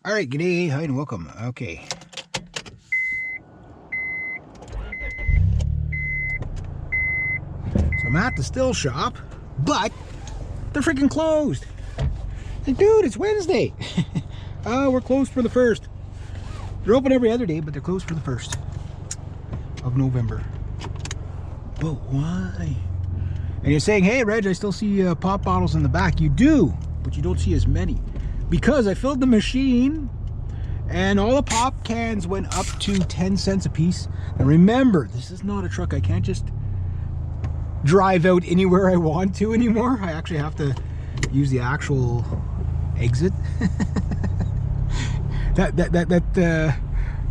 All right, g'day, hi, and welcome. Okay. So I'm at the still shop, but they're freaking closed. Like, dude, it's Wednesday. We're closed for the 1st. They're open every other day, but they're closed for the 1st of November. But why? And you're saying, hey, Reg, I still see pop bottles in the back. You do, but you don't see as many. Because I filled the machine and all the pop cans went up to 10 cents a piece. And remember, this is not a truck. I can't just drive out anywhere I want to anymore. I actually have to use the actual exit. Yeah,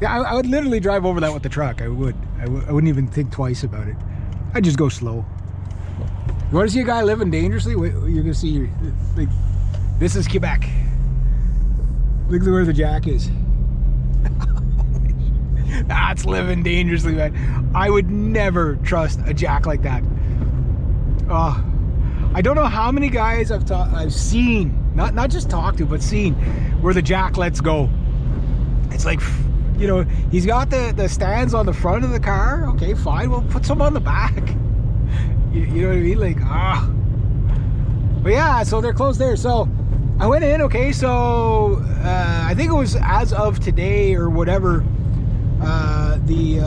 I would literally drive over that with the truck. I wouldn't even think twice about it. I'd just go slow. You want to see a guy living dangerously? Wait, you're gonna see, like, this is Quebec. Look at where the jack is. That's living dangerously, man. I would never trust a jack like that. I don't know how many guys I've seen, not just talked to, but seen, where the jack lets go. It's like, you know, he's got the stands on the front of the car. Okay, fine. Well, put some on the back. You know what I mean? Like, But yeah, so they're closed there. So I went in, okay, so I think it was as of today or whatever, the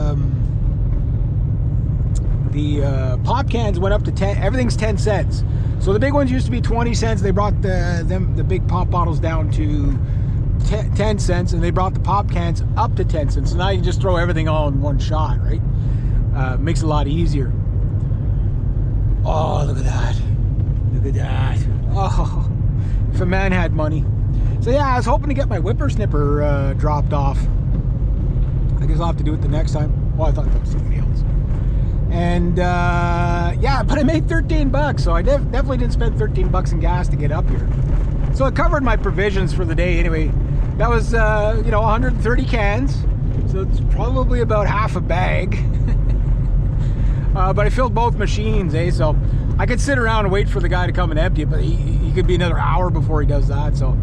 pop cans went up to 10, everything's 10 cents. So the big ones used to be 20 cents. They brought the big pop bottles down to 10 cents, and they brought the pop cans up to 10 cents. So now you can just throw everything all in one shot, right? Makes it a lot easier. Oh, look at that. Look at that. Oh. If a man had money. So yeah, I was hoping to get my whippersnipper dropped off. I guess I'll have to do it the next time. Well, I thought that was somebody else. And yeah, but I made 13 bucks, so I definitely didn't spend 13 bucks in gas to get up here. So it covered my provisions for the day anyway. That was, you know, 130 cans. So it's probably about half a bag. But I filled both machines, eh? So I could sit around and wait for the guy to come and empty it, but he could be another hour before he does that. So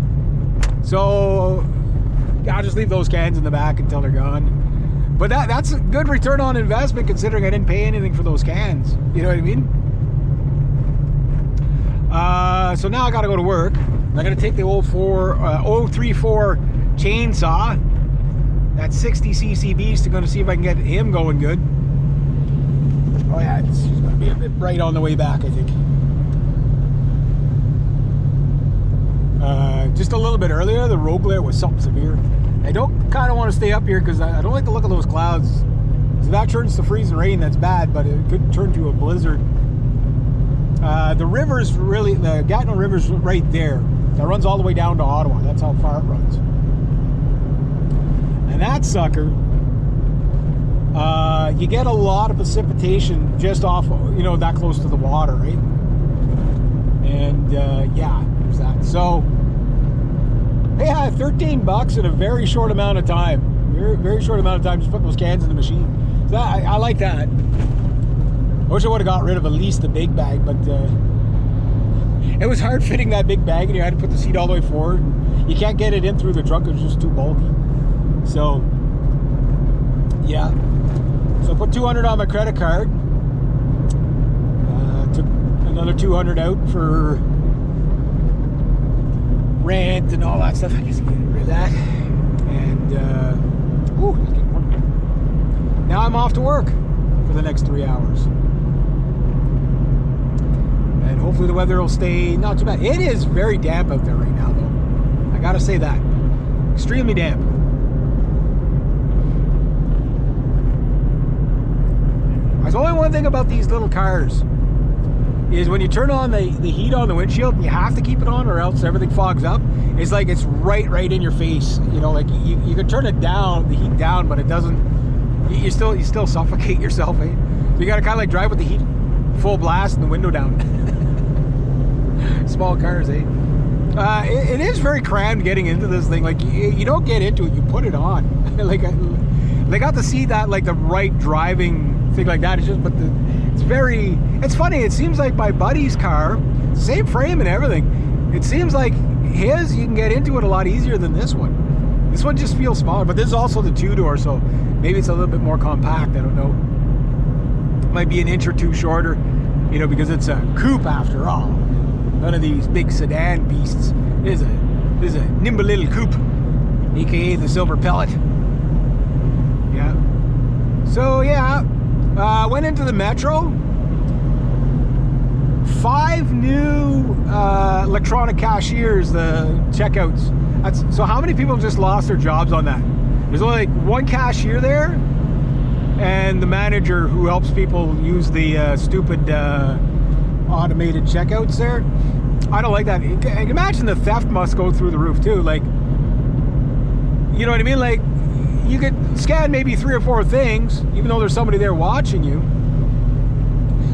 I'll just leave those cans in the back until they're gone. But that's a good return on investment considering I didn't pay anything for those cans. You know what I mean? So now I got to go to work. I'm going to take the 034 chainsaw. That's 60 cc beast. I'm going to see if I can get him going good. Oh yeah, it's going to be a bit bright on the way back, I think. Just a little bit earlier, the road glare was something severe. I don't kind of want to stay up here because I don't like the look of those clouds. So if that turns to freezing rain, that's bad, but it could turn to a blizzard. The river's really, the Gatineau River's right there. That runs all the way down to Ottawa. That's how far it runs. And that sucker, you get a lot of precipitation just off, you know, that close to the water, right? And yeah, there's that. So yeah, 13 bucks in a very short amount of time. Very short amount of time, just put those cans in the machine. So I like that. I wish I would have got rid of at least the big bag, but it was hard fitting that big bag, and you had to put the seat all the way forward. You can't get it in through the trunk, it's just too bulky. So yeah. So I put 200 on my credit card. Took another 200 out for rent and all that stuff. I guess I get rid of that. And ooh, it's getting warm. Now I'm off to work for the next 3 hours. And hopefully the weather will stay not too bad. It is very damp out there right now, though. I gotta say that. Extremely damp. There's only one thing about these little cars is when you turn on the heat on the windshield, and you have to keep it on or else everything fogs up. It's like it's right in your face. You know, like you can turn it down, the heat down, but it doesn't. You still suffocate yourself. Eh? So you got to kind of like drive with the heat full blast and the window down. Small cars, eh? It is very crammed getting into this thing. Like you don't get into it, you put it on. Like I got to see that, like the right driving thing like that. It's just, but it's funny. It seems like my buddy's car, same frame and everything. It seems like his, you can get into it a lot easier than this one. This one just feels smaller, but this is also the 2-door, so maybe it's a little bit more compact. I don't know. Might be an inch or two shorter, you know, because it's a coupe after all. None of these big sedan beasts. This is a nimble little coupe, aka the Silver Pellet. Yeah. So yeah, went into the Metro. 5 new electronic cashiers, the checkouts. So how many people just lost their jobs on that? There's only like 1 cashier there, and the manager who helps people use the stupid automated checkouts there. I don't like that. Imagine the theft must go through the roof too. Like, you know what I mean? Like, you could scan maybe 3 or 4 things, even though there's somebody there watching you.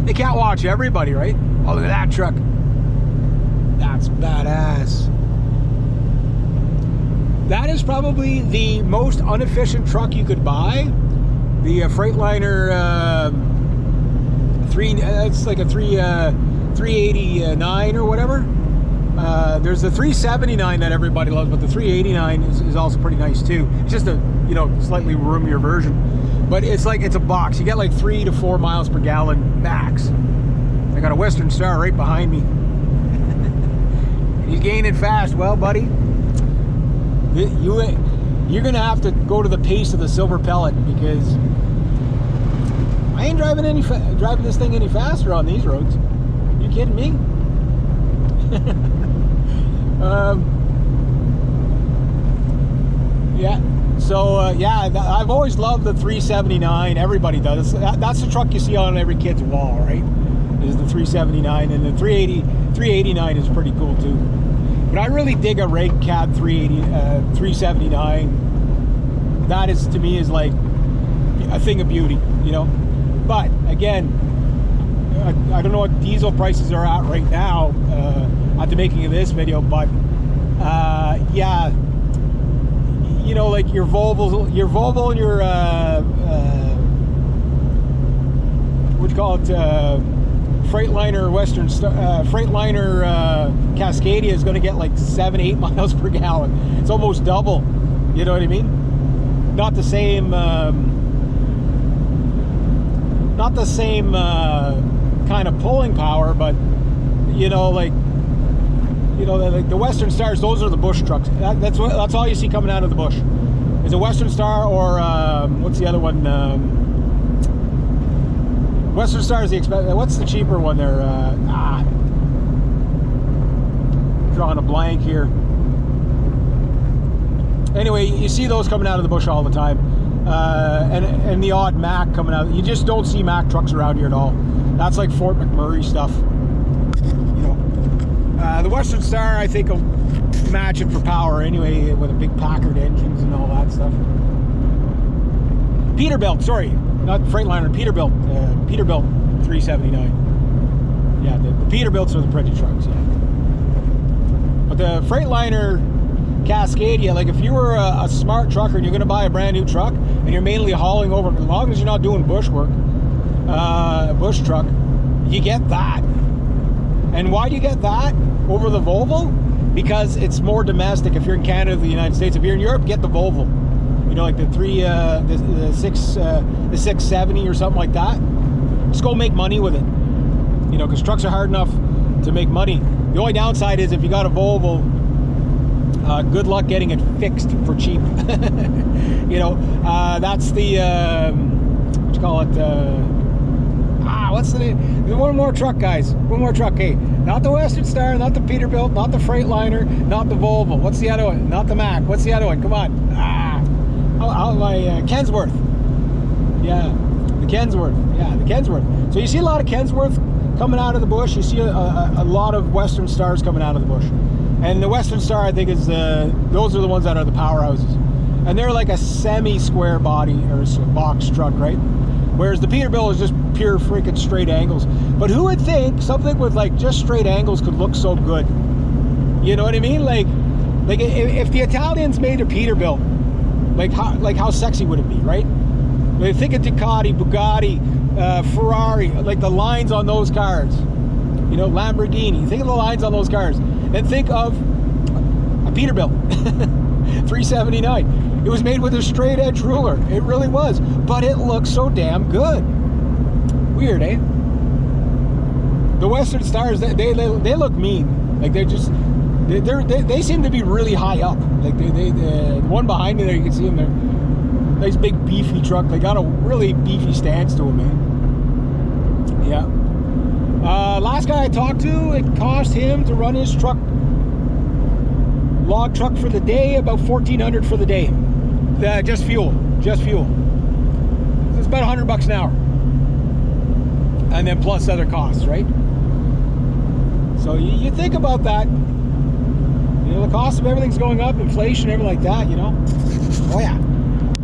They can't watch everybody, right? Oh, look at that truck. That's badass. That is probably the most inefficient truck you could buy. The Freightliner it's like a 389 or whatever. There's the 379 that everybody loves, but the 389 is also pretty nice too. It's just a, you know, slightly roomier version. But it's like, it's a box. You get like 3 to 4 miles per gallon max. I got a Western Star right behind me. He's gaining fast. Well, buddy, you're gonna have to go to the pace of the Silver Pellet, because I ain't driving this thing any faster on these roads. You kidding me? Yeah. So yeah, I've always loved the 379. Everybody does. That's the truck you see on every kid's wall, right? Is the 379, and the 389 is pretty cool too. But I really dig a reg cab 379. That is, to me, is like a thing of beauty, you know. But again, I don't know what diesel prices are at right now at the making of this video, but yeah, you know, like your Volvo and your what do you call it, Freightliner Western Freightliner Cascadia is going to get like 7-8 miles per gallon. It's almost double. You know what I mean? Not the same kind of pulling power, but you know, like, you know, like the Western Stars, those are the bush trucks. That's all you see coming out of the bush. Is a Western Star, or what's the other one? Western Star is the what's the cheaper one there? Drawing a blank here. Anyway, you see those coming out of the bush all the time, and the odd Mack coming out. You just don't see Mack trucks around here at all. That's like Fort McMurray stuff. You know, the Western Star, I think, will match it for power anyway, with a big Packard engines and all that stuff. Peterbilt, sorry, not Freightliner, Peterbilt. Peterbilt 379. Yeah, the Peterbilts are the pretty trucks. Yeah. But the Freightliner Cascadia, like if you were a smart trucker and you're going to buy a brand new truck and you're mainly hauling over, as long as you're not doing bush work, bush truck, you get that. And why do you get that over the Volvo? Because it's more domestic. If you're in Canada or the United States, if you're in Europe, get the Volvo. You know, like the 670 or something like that. Just go make money with it. You know, because trucks are hard enough to make money. The only downside is if you got a Volvo, good luck getting it fixed for cheap. You know, that's the what you call it? What's the name? One more truck, guys. One more truck. Hey, not the Western Star, not the Peterbilt, not the Freightliner, not the Volvo. What's the other one? Not the Mack. What's the other one? Come on. My Kensworth. Yeah, the Kensworth. Yeah, the Kensworth. So you see a lot of Kensworth coming out of the bush. You see a lot of Western Stars coming out of the bush. And the Western Star, I think, is those are the ones that are the powerhouses. And they're like a semi-square body or box truck, right? Whereas the Peterbilt is just pure freaking straight angles. But who would think something with like just straight angles could look so good? You know what I mean? Like if the Italians made a Peterbilt, like how sexy would it be, right? Like, think of Ducati, Bugatti, Ferrari, like the lines on those cars. You know, Lamborghini. Think of the lines on those cars. Then think of a Peterbilt. $379. It was made with a straight edge ruler. It really was, but it looks so damn good. Weird, eh? The Western Stars, they look mean. Like they seem to be really high up. Like the one behind me there, you can see them there. Nice big beefy truck. They got a really beefy stance to them, man. Yeah. Last guy I talked to, it cost him to run his truck, log truck for the day, about $1,400 for the day. Just fuel. Just fuel. So it's about $100 an hour. And then plus other costs, right? So you think about that. You know, the cost of everything's going up, inflation, everything like that, you know. Oh yeah.